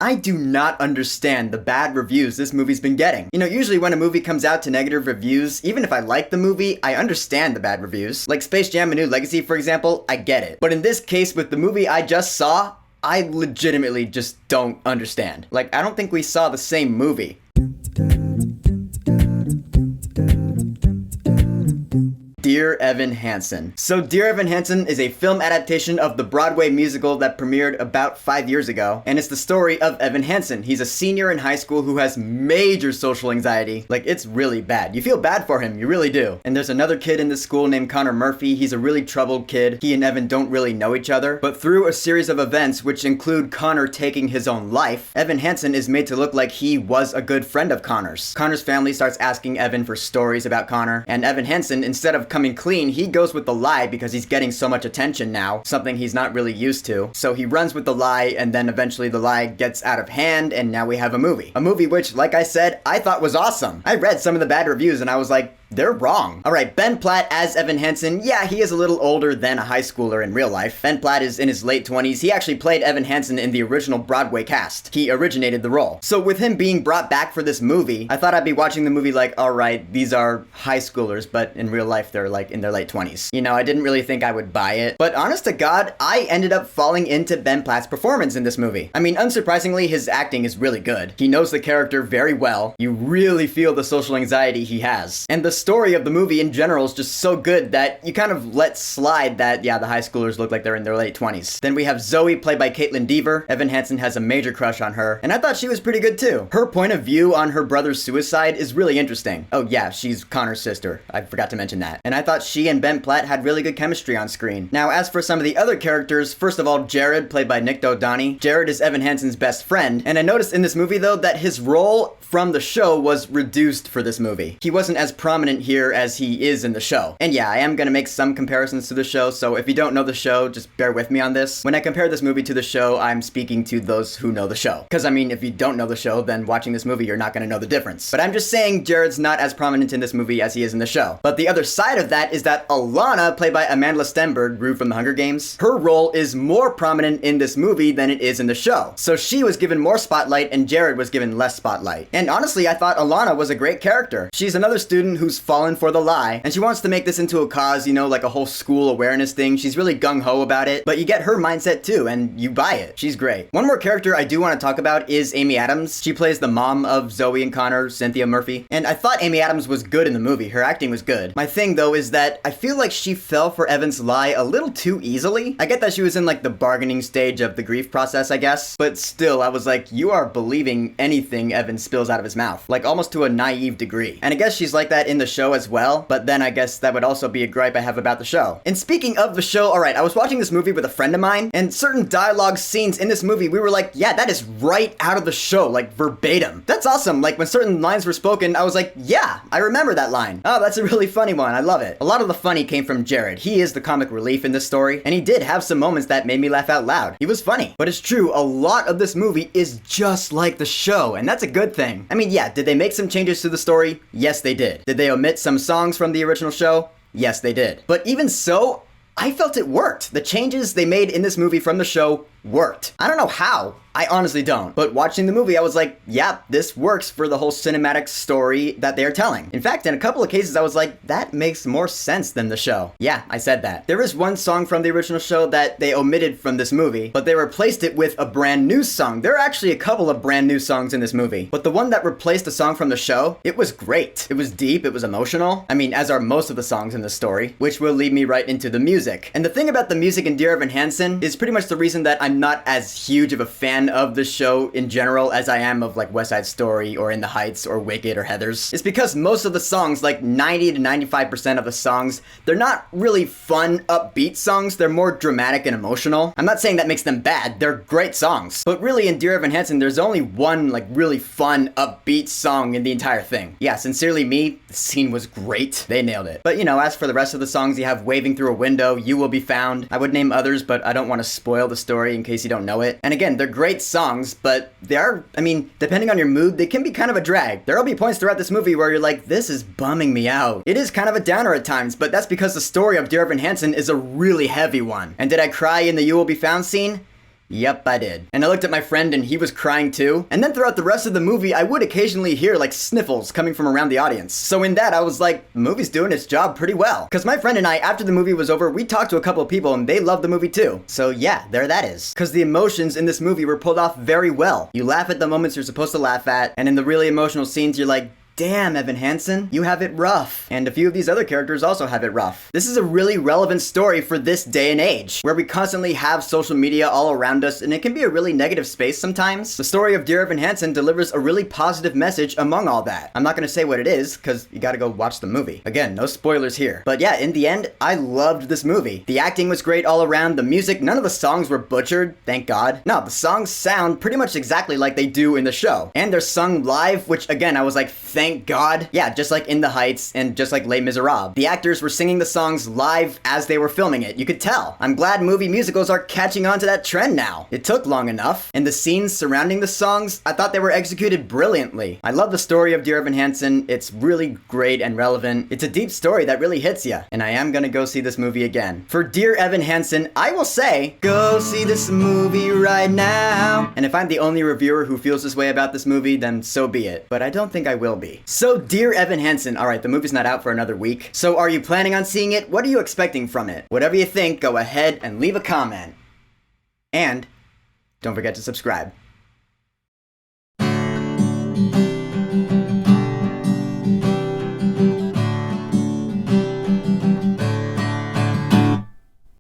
I do not understand the bad reviews this movie's been getting. You know, usually when a movie comes out to negative reviews, even if I like the movie, I understand the bad reviews. Like Space Jam: A New Legacy, for example, I get it. But in this case, with the movie I just saw, I legitimately just don't understand. Like, I don't think we saw the same movie. Dear Evan Hansen. So Dear Evan Hansen is a film adaptation of the Broadway musical that premiered about 5 years ago, and it's the story of Evan Hansen. He's a senior in high school who has major social anxiety. Like, it's really bad. You feel bad for him, you really do. And there's another kid in the school named Connor Murphy. He's a really troubled kid. He and Evan don't really know each other, but through a series of events which include Connor taking his own life, Evan Hansen is made to look like he was a good friend of Connor's. Connor's family starts asking Evan for stories about Connor, and Evan Hansen, instead of coming clean, he goes with the lie because he's getting so much attention now, something he's not really used to. So he runs with the lie, and then eventually the lie gets out of hand, and now we have a movie. A movie which, like I said, I thought was awesome. I read some of the bad reviews and I was like, they're wrong. Alright, Ben Platt as Evan Hansen, yeah, he is a little older than a high schooler in real life. Ben Platt is in his late 20s. He actually played Evan Hansen in the original Broadway cast. He originated the role. So with him being brought back for this movie, I thought I'd be watching the movie like, alright, these are high schoolers, but in real life they're like in their late 20s. You know, I didn't really think I would buy it. But honest to God, I ended up falling into Ben Platt's performance in this movie. I mean, unsurprisingly, his acting is really good. He knows the character very well. You really feel the social anxiety he has. And the story of the movie in general is just so good that you kind of let slide that, yeah, the high schoolers look like they're in their late 20s. Then we have Zoe, played by Caitlin Dever. Evan Hansen has a major crush on her, and I thought she was pretty good too. Her point of view on her brother's suicide is really interesting. Oh yeah, she's Connor's sister. I forgot to mention that. And I thought she and Ben Platt had really good chemistry on screen. Now, as for some of the other characters, first of all, Jared, played by Nick Dodani. Jared is Evan Hansen's best friend, and I noticed in this movie though that his role from the show was reduced for this movie. He wasn't as prominent here as he is in the show. And yeah, I am gonna make some comparisons to the show, so if you don't know the show, just bear with me on this. When I compare this movie to the show, I'm speaking to those who know the show. Because I mean, if you don't know the show, then watching this movie, you're not gonna know the difference. But I'm just saying Jared's not as prominent in this movie as he is in the show. But the other side of that is that Alana, played by Amanda Stenberg, Rue from The Hunger Games, her role is more prominent in this movie than it is in the show. So she was given more spotlight and Jared was given less spotlight. And honestly, I thought Alana was a great character. She's another student who's fallen for the lie, and she wants to make this into a cause, you know, like a whole school awareness thing. She's really gung-ho about it, but you get her mindset too, and you buy it. She's great. One more character I do want to talk about is Amy Adams. She plays the mom of Zoe and Connor, Cynthia Murphy, and I thought Amy Adams was good in the movie. Her acting was good. My thing though is that I feel like she fell for Evan's lie a little too easily. I get that she was in like the bargaining stage of the grief process, I guess, but still, I was like, you are believing anything Evan spills out of his mouth, like almost to a naive degree. And I guess she's like that in the show as well, but then I guess that would also be a gripe I have about the show. And speaking of the show, alright, I was watching this movie with a friend of mine, and certain dialogue scenes in this movie, we were like, yeah, that is right out of the show, like verbatim. That's awesome. Like when certain lines were spoken, I was like, yeah, I remember that line. Oh, that's a really funny one. I love it. A lot of the funny came from Jared. He is the comic relief in this story, and he did have some moments that made me laugh out loud. He was funny. But it's true, a lot of this movie is just like the show, and that's a good thing. I mean, yeah, did they make some changes to the story? Yes, they did. Did they omit some songs from the original show? Yes, they did. But even so, I felt it worked. The changes they made in this movie from the show worked. I don't know how. I honestly don't. But watching the movie, I was like, yeah, this works for the whole cinematic story that they are telling. In fact, in a couple of cases, I was like, that makes more sense than the show. Yeah, I said that. There is one song from the original show that they omitted from this movie, but they replaced it with a brand new song. There are actually a couple of brand new songs in this movie, but the one that replaced the song from the show, it was great. It was deep, it was emotional. I mean, as are most of the songs in the story, which will lead me right into the music. And the thing about the music in Dear Evan Hansen is pretty much the reason that I'm not as huge of a fan of the show in general as I am of like West Side Story or In the Heights or Wicked or Heathers. It's because most of the songs, like 90 to 95% of the songs, they're not really fun, upbeat songs. They're more dramatic and emotional. I'm not saying that makes them bad. They're great songs. But really in Dear Evan Hansen, there's only one like really fun, upbeat song in the entire thing. Yeah, Sincerely Me, the scene was great. They nailed it. But you know, as for the rest of the songs, you have Waving Through a Window, You Will Be Found. I would name others, but I don't want to spoil the story in case you don't know it. And again, they're great songs, but they are, I mean, depending on your mood, they can be kind of a drag. There'll be points throughout this movie where you're like, this is bumming me out. It is kind of a downer at times, but that's because the story of Dear Evan Hansen is a really heavy one. And did I cry in the You Will Be Found scene? Yep, I did. And I looked at my friend and he was crying too. And then throughout the rest of the movie, I would occasionally hear like sniffles coming from around the audience. So in that, I was like, the movie's doing its job pretty well. Cause my friend and I, after the movie was over, we talked to a couple of people and they loved the movie too. So yeah, there that is. Cause the emotions in this movie were pulled off very well. You laugh at the moments you're supposed to laugh at, and in the really emotional scenes, you're like, damn, Evan Hansen, you have it rough. And a few of these other characters also have it rough. This is a really relevant story for this day and age, where we constantly have social media all around us, and it can be a really negative space sometimes. The story of Dear Evan Hansen delivers a really positive message among all that. I'm not gonna say what it is, because you gotta go watch the movie. Again, no spoilers here. But yeah, in the end, I loved this movie. The acting was great all around, the music, none of the songs were butchered, thank God. No, the songs sound pretty much exactly like they do in the show. And they're sung live, which again, I was like, thank God. Yeah, just like In the Heights and just like Les Miserables. The actors were singing the songs live as they were filming it. You could tell. I'm glad movie musicals are catching on to that trend now. It took long enough. And the scenes surrounding the songs, I thought they were executed brilliantly. I love the story of Dear Evan Hansen. It's really great and relevant. It's a deep story that really hits you. And I am gonna go see this movie again. For Dear Evan Hansen, I will say, go see this movie right now. And if I'm the only reviewer who feels this way about this movie, then so be it. But I don't think I will be. So, Dear Evan Hansen, alright, the movie's not out for another week. So are you planning on seeing it? What are you expecting from it? Whatever you think, go ahead and leave a comment. And don't forget to subscribe.